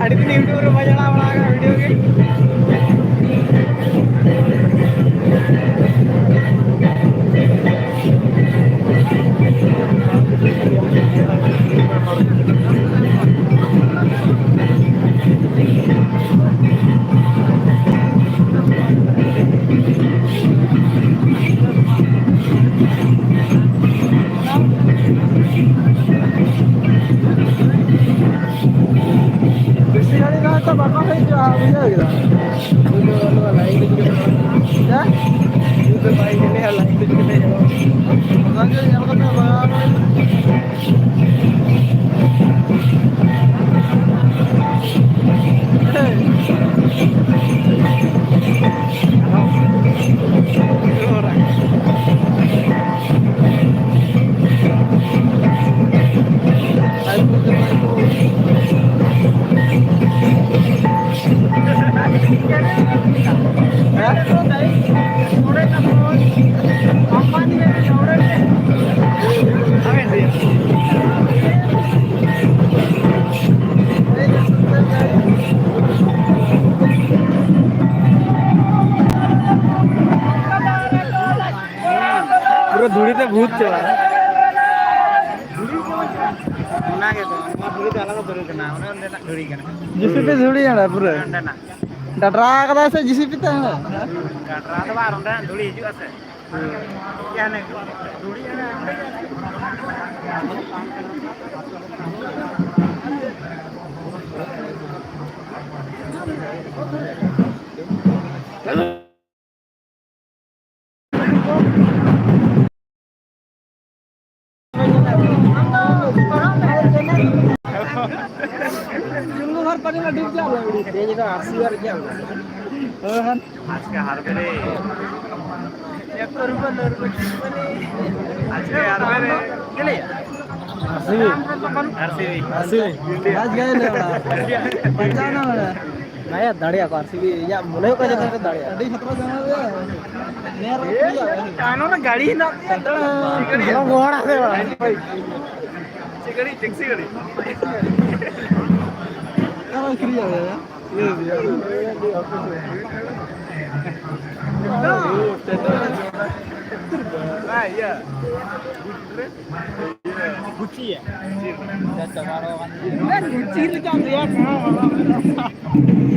അടുത്തിന് YouTuber മലയാള video तो बाका है जो बुझा गया तो लाइन क्या तो बाइक ले लाइन के ले जाओ जान जो यार पूरा धूड़ी से भूत चला ना के तो धूड़ी तो अलग धूड़ी करना उन्हें ना धूड़ी करना जिसपे पे धूड़ी है ना पूरा डटरा कदा से जिसपे पे है डटरा तो बाहर उन्हें धूड़ी हिजू से क्या नहीं धूड़ी है ना घर पानी में डूब जाओ ये तो 80 बार क्या हां आज का हार मेरे 1 रुपया 2 रुपया आज के हार मेरे चले आरसीबी आज गए ना बचाना ना या दाड़िया को आरसीबी या मुने को जगह दाड़िया अड़ी खतरा जाना दे नेर कानो ना गाड़ी ना गोड़ा से बड़ा चिकड़ी टैक्सी गाड़ी क्या क्रिया है ये ya Gucci ya Gucci